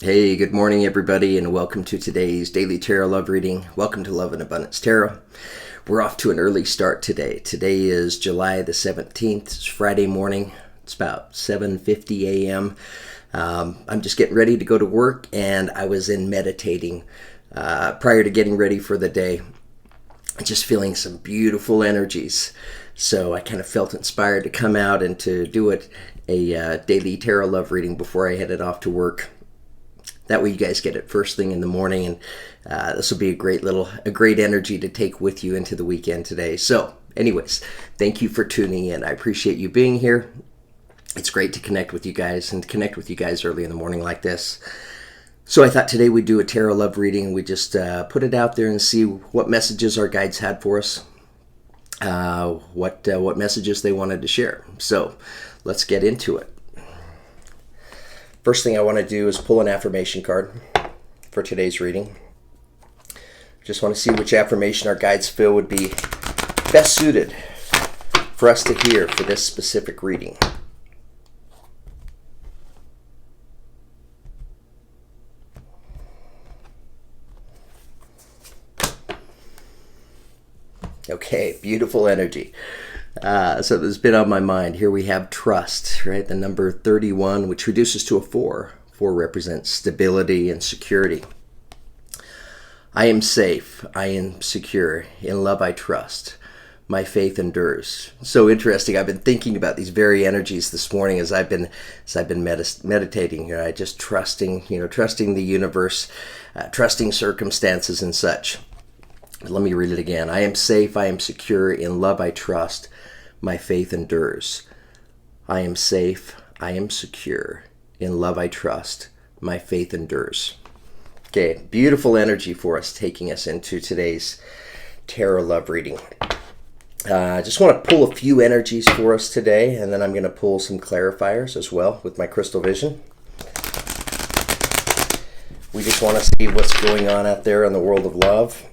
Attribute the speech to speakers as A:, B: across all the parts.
A: Hey, good morning, everybody, and welcome to today's Daily Tarot Love Reading. Welcome to Love and Abundance Tarot. We're off to an early start today. Today is July the 17th. It's Friday morning. It's about 7:50 a.m. I'm just getting ready to go to work, and I was in meditating prior to getting ready for the day. Just feeling some beautiful energies. So I kind of felt inspired to come out and to do a daily tarot love reading before I headed off to work. That way you guys get it first thing in the morning, and this will be a great energy to take with you into the weekend today. So anyways, thank you for tuning in. I appreciate you being here. It's great to connect with you guys and to connect with you guys early in the morning like this. So I thought today we'd do a tarot love reading. We just put it out there and see what messages our guides had for us, what messages they wanted to share. So let's get into it. First thing I want to do is pull an affirmation card for today's reading. Just want to see which affirmation our guides feel would be best suited for us to hear for this specific reading. Okay, beautiful energy. So this has been on my mind. Here we have trust, right? The number 31, which reduces to a 4. 4 represents stability and security. I am safe. I am secure. In love I trust. My faith endures. So interesting. I've been thinking about these very energies this morning as I've been meditating. Just trusting the universe, trusting circumstances and such. Let me read it again. I am safe. I am secure. In love I trust. My faith endures. I am safe. I am secure. In love I trust. My faith endures. Okay, beautiful energy for us taking us into today's tarot love reading. I just want to pull a few energies for us today, and then I'm going to pull some clarifiers as well with my crystal vision. We just want to see what's going on out there in the world of love.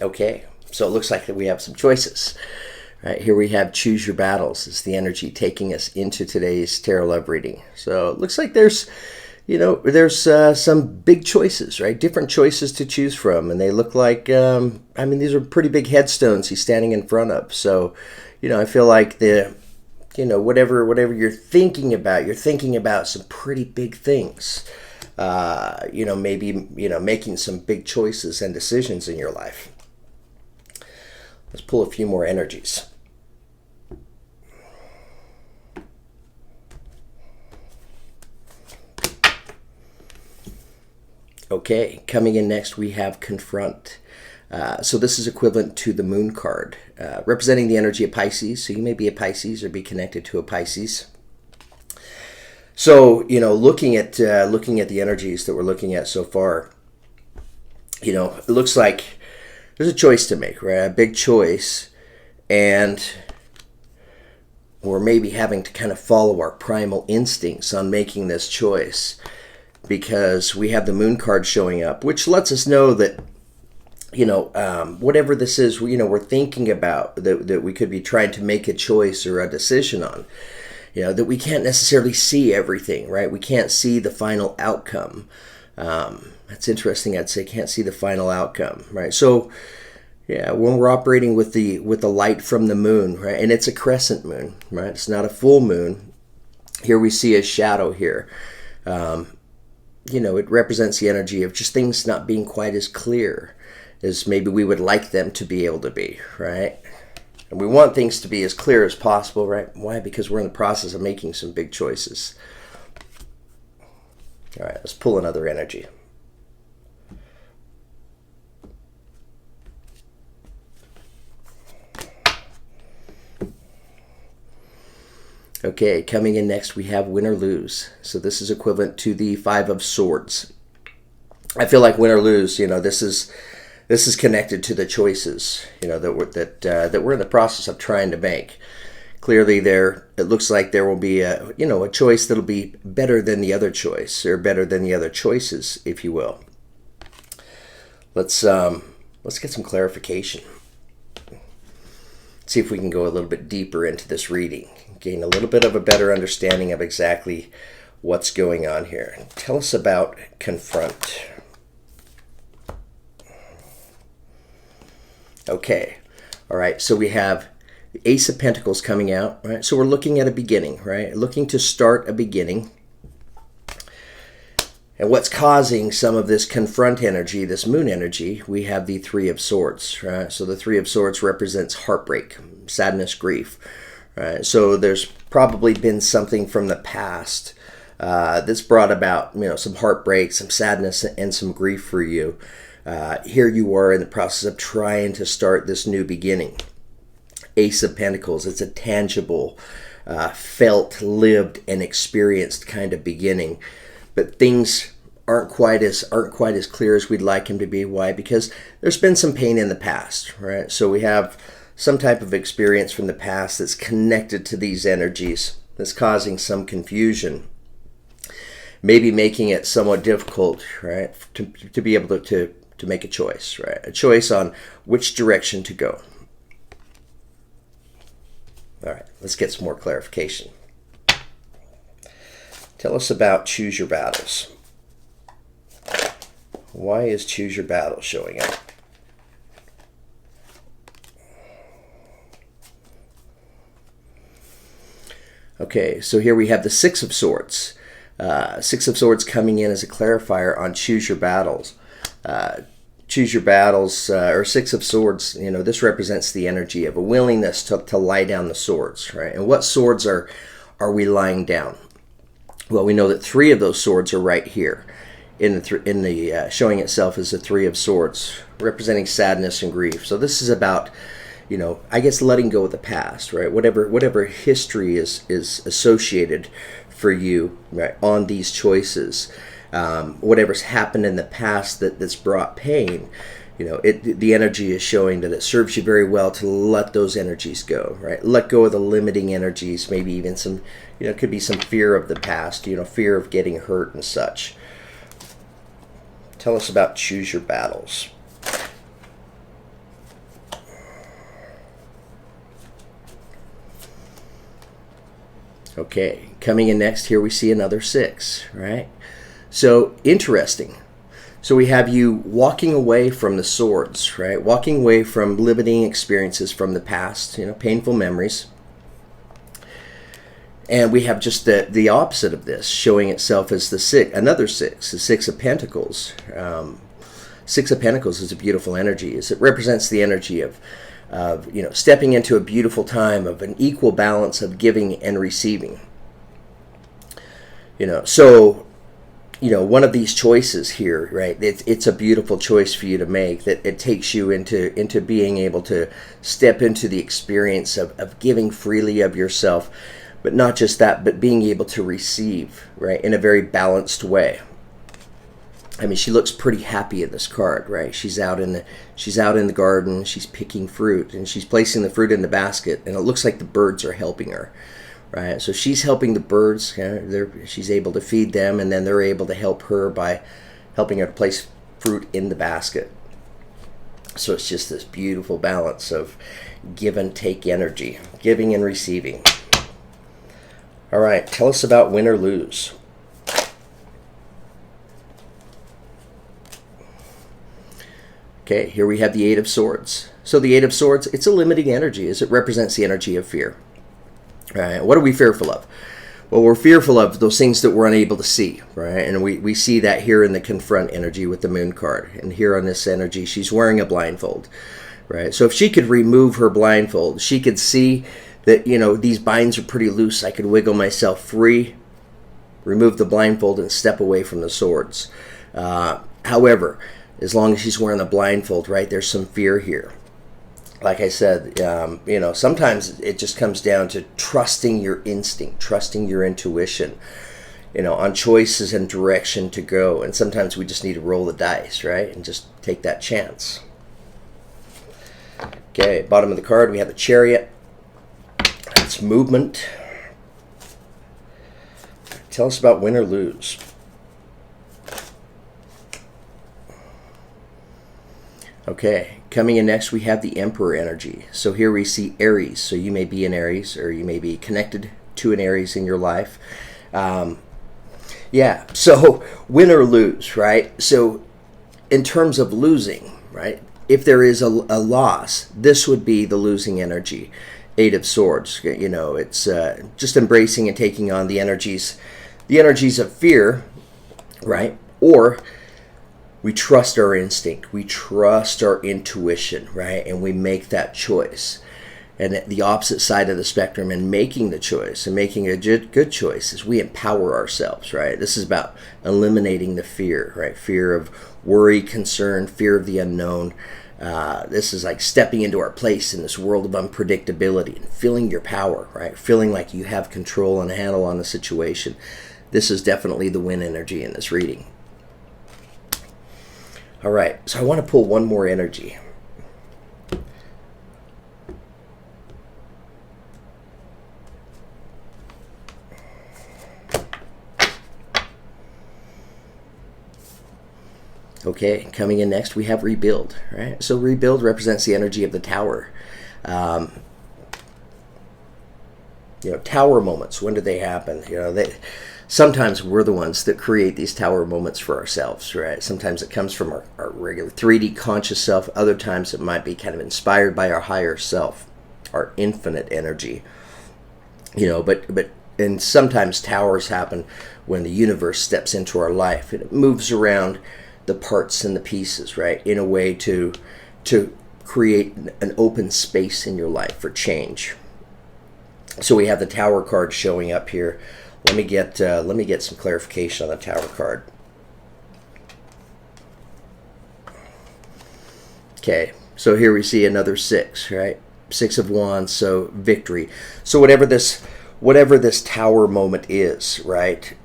A: Okay, so it looks like that we have some choices. Right, here we have choose your battles. It's the energy taking us into today's tarot love reading. So it looks like there's some big choices, right? Different choices to choose from. And they look like, these are pretty big headstones he's standing in front of. So, I feel like whatever you're thinking about some pretty big things. Making some big choices and decisions in your life. Let's pull a few more energies. Okay, coming in next we have confront. So this is equivalent to the moon card, representing the energy of Pisces. So you may be a Pisces or be connected to a Pisces. So, looking at the energies that we're looking at so far, it looks like there's a choice to make, right? A big choice, and we're maybe having to kind of follow our primal instincts on making this choice because we have the moon card showing up, which lets us know that, whatever this is, we're thinking about, that we could be trying to make a choice or a decision on. That we can't necessarily see everything, right? We can't see the final outcome. That's interesting. I'd say can't see the final outcome, right? So, when we're operating with the light from the moon, right, and it's a crescent moon, right? It's not a full moon. Here we see a shadow here. It represents the energy of just things not being quite as clear as maybe we would like them to be able to be, right? And we want things to be as clear as possible, right? Why? Because we're in the process of making some big choices. All right, let's pull another energy. Okay, coming in next we have win or lose. So this is equivalent to the 5 of Swords. I feel like win or lose, this is connected to the choices, that we're in the process of trying to make. Clearly, it looks like there will be a choice that'll be better than the other choice, or better than the other choices, if you will. Let's get some clarification. see if we can go a little bit deeper into this reading, gain a little bit of a better understanding of exactly what's going on here. Tell us about confront. Okay, all right, so we have the Ace of Pentacles coming out, right? So we're looking at a beginning, right? Looking to start a beginning. And what's causing some of this confront energy, this moon energy, we have the Three of Swords, right? So the Three of Swords represents heartbreak, sadness, grief, right? So there's probably been something from the past that's brought about, some heartbreak, some sadness, and some grief for you. Here you are in the process of trying to start this new beginning. Ace of Pentacles, it's a tangible, felt, lived, and experienced kind of beginning. But things aren't quite as clear as we'd like them to be. Why? Because there's been some pain in the past, right? So we have some type of experience from the past that's connected to these energies that's causing some confusion, maybe making it somewhat difficult, right, to be able to make a choice, right? A choice on which direction to go. All right, let's get some more clarification. Tell us about choose your battles. Why is choose your battles showing up? Okay, so here we have the Six of Swords. Six of Swords coming in as a clarifier on choose your battles. Choose your battles, or Six of Swords, this represents the energy of a willingness to lie down the swords, right? And what swords are we lying down? Well, we know that three of those swords are right here in the showing itself as the Three of Swords, representing sadness and grief. So this is about, I guess letting go of the past, right? Whatever history is associated for you, right, on these choices, whatever's happened in the past that's brought pain. The energy is showing that it serves you very well to let those energies go, right? Let go of the limiting energies, maybe even some, it could be some fear of the past, fear of getting hurt and such. Tell us about choose your battles. Okay, coming in next, here we see another six, right? So interesting. So we have you walking away from the swords, right? Walking away from limiting experiences from the past, painful memories. And we have just the opposite of this, showing itself as another six, the Six of Pentacles. Six of Pentacles is a beautiful energy. It represents the energy of stepping into a beautiful time of an equal balance of giving and receiving. So one of these choices here, right? It's a beautiful choice for you to make, that it takes you into being able to step into the experience of giving freely of yourself, but not just that, but being able to receive, right, in a very balanced way. I mean, she looks pretty happy in this card, right? She's out in the garden, she's picking fruit, and she's placing the fruit in the basket, and it looks like the birds are helping her. Right, so she's helping the birds. She's able to feed them, and then they're able to help her by helping her place fruit in the basket. So it's just this beautiful balance of give and take energy, giving and receiving. All right, tell us about win or lose. Okay, here we have the Eight of Swords. So the Eight of Swords, it's a limiting energy as it represents the energy of fear. Right. What are we fearful of? Well, we're fearful of those things that we're unable to see, right? And we see that here in the confront energy with the moon card. And here on this energy, she's wearing a blindfold, right? So if she could remove her blindfold, she could see that, these binds are pretty loose. I could wiggle myself free, remove the blindfold, and step away from the swords. However, as long as she's wearing a blindfold, right, there's some fear here. Like I said, sometimes it just comes down to trusting your instinct, trusting your intuition, on choices and direction to go. And sometimes we just need to roll the dice, right, and just take that chance. Okay, bottom of the card, we have the Chariot. It's movement. Tell us about win or lose. Okay, coming in next, we have the Emperor energy. So here we see Aries. So you may be an Aries, or you may be connected to an Aries in your life. Yeah, so win or lose, right? So in terms of losing, right, if there is a loss, this would be the losing energy. Eight of Swords, it's just embracing and taking on the energies of fear, right? Or we trust our instinct, we trust our intuition, right? And we make that choice. And at the opposite side of the spectrum, and making the choice and making a good choice, is we empower ourselves, right? This is about eliminating the fear, right? Fear of worry, concern, fear of the unknown. This is like stepping into our place in this world of unpredictability and feeling your power, right? Feeling like you have control and a handle on the situation. This is definitely the win energy in this reading. All right, so I want to pull one more energy. Okay, coming in next, we have Rebuild, right? So Rebuild represents the energy of the Tower. Tower moments, when do they happen? Sometimes we're the ones that create these tower moments for ourselves, right? Sometimes it comes from our regular 3D conscious self. Other times it might be kind of inspired by our higher self, our infinite energy. And sometimes towers happen when the universe steps into our life. It moves around the parts and the pieces, right, in a way to create an open space in your life for change. So we have the Tower card showing up here. Let me get some clarification on the Tower card. Okay, so here we see another 6, right? 6 of Wands, so victory. So whatever this Tower moment is, right?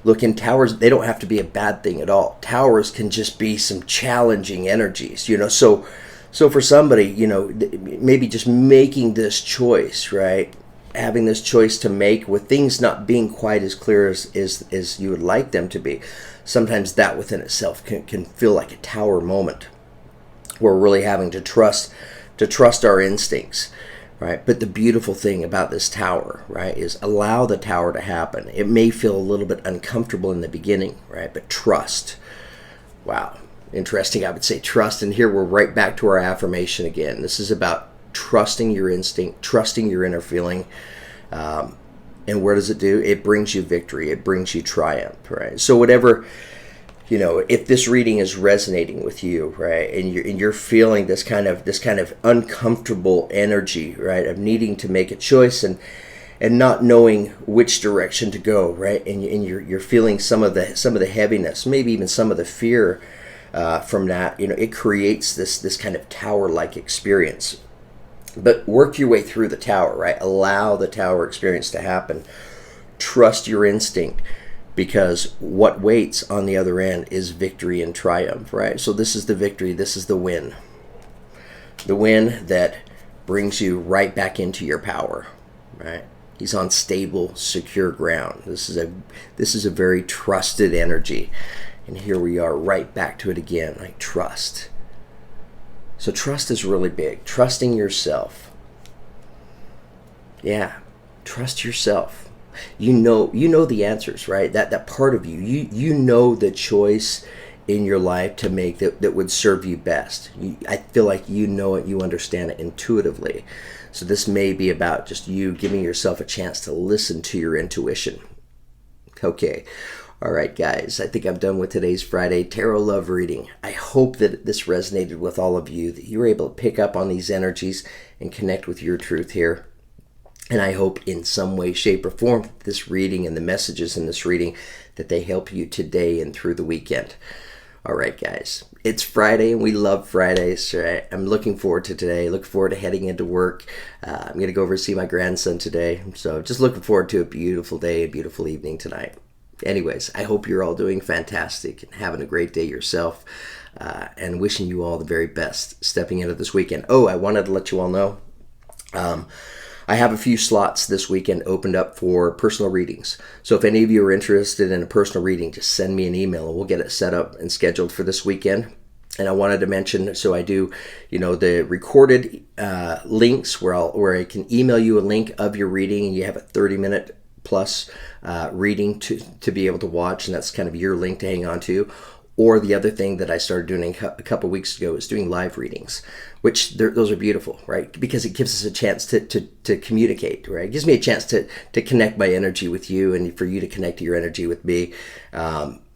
A: Look, in towers, they don't have to be a bad thing at all. Towers can just be some challenging energies, So for somebody, maybe just making this choice, right? Having this choice to make with things not being quite as clear as you would like them to be. Sometimes that within itself can feel like a tower moment. We're really having to trust our instincts. Right, but the beautiful thing about this tower, right, is allow the tower to happen. It may feel a little bit uncomfortable in the beginning, right, but trust. Wow, interesting. I would say trust, and here we're right back to our affirmation again. This is about trusting your instinct, trusting your inner feeling, and where does it do? It brings you victory. It brings you triumph, right? So whatever. If this reading is resonating with you, right, and you're feeling this kind of uncomfortable energy, right, of needing to make a choice and not knowing which direction to go, right, and you're feeling some of the heaviness, maybe even some of the fear from that, it creates this kind of tower-like experience. But work your way through the tower, right? Allow the tower experience to happen. Trust your instinct. Because what waits on the other end is victory and triumph, right? So this is the victory, this is the win. The win that brings you right back into your power, right? He's on stable, secure ground. This is a very trusted energy. And here we are right back to it again, like trust. So trust is really big. Trusting yourself. Yeah, trust yourself. You know the answers, right? That part of you know the choice in your life to make that would serve you best. I feel like you know it, you understand it intuitively. So this may be about just you giving yourself a chance to listen to your intuition. Okay. All right, guys, I think I'm done with today's Friday Tarot Love reading. I hope that this resonated with all of you, that you were able to pick up on these energies and connect with your truth here. And I hope in some way, shape, or form, this reading and the messages in this reading, that they help you today and through the weekend. All right, guys, it's Friday and we love Fridays, right? I'm looking forward to today, looking forward to heading into work. I'm going to go over and see my grandson today. So just looking forward to a beautiful day, a beautiful evening tonight. Anyways, I hope you're all doing fantastic and having a great day yourself, and wishing you all the very best stepping into this weekend. Oh, I wanted to let you all know, I have a few slots this weekend opened up for personal readings. So if any of you are interested in a personal reading, just send me an email and we'll get it set up and scheduled for this weekend. And I wanted to mention, so I do, the recorded links where I can email you a link of your reading, and you have a 30-minute plus reading to be able to watch, and that's kind of your link to hang on to. Or the other thing that I started doing a couple weeks ago is doing live readings, which those are beautiful, right? Because it gives us a chance to communicate, right? It gives me a chance to connect my energy with you, and for you to connect your energy with me.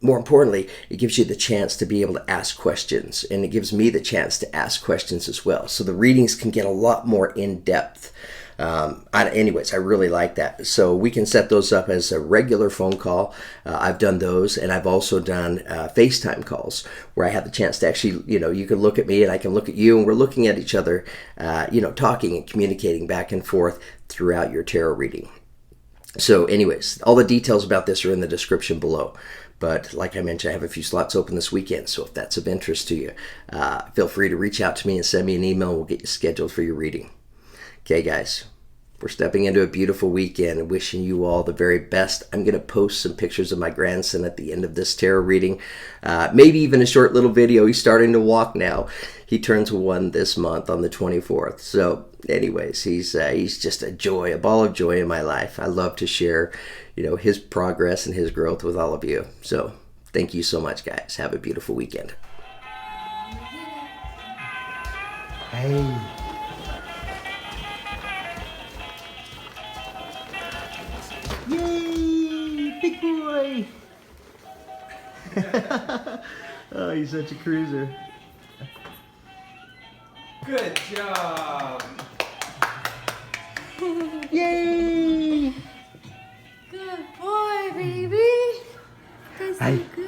A: More importantly, it gives you the chance to be able to ask questions, and it gives me the chance to ask questions as well. So the readings can get a lot more in depth. Anyways, I really like that. So we can set those up as a regular phone call. I've done those, and I've also done FaceTime calls where I have the chance to actually, you can look at me and I can look at you, and we're looking at each other, talking and communicating back and forth throughout your tarot reading. So anyways, all the details about this are in the description below. But like I mentioned, I have a few slots open this weekend. So if that's of interest to you, feel free to reach out to me and send me an email. We'll get you scheduled for your reading. Okay, guys, we're stepping into a beautiful weekend and wishing you all the very best. I'm going to post some pictures of my grandson at the end of this tarot reading. Maybe even a short little video. He's starting to walk now. He turns 1 this month on the 24th. So anyways, he's just a joy, a ball of joy in my life. I love to share, his progress and his growth with all of you. So thank you so much, guys. Have a beautiful weekend. Hey. Yay! Big boy! Oh, he's such a cruiser.
B: Good job!
C: Yay! Good boy, baby! That's so good.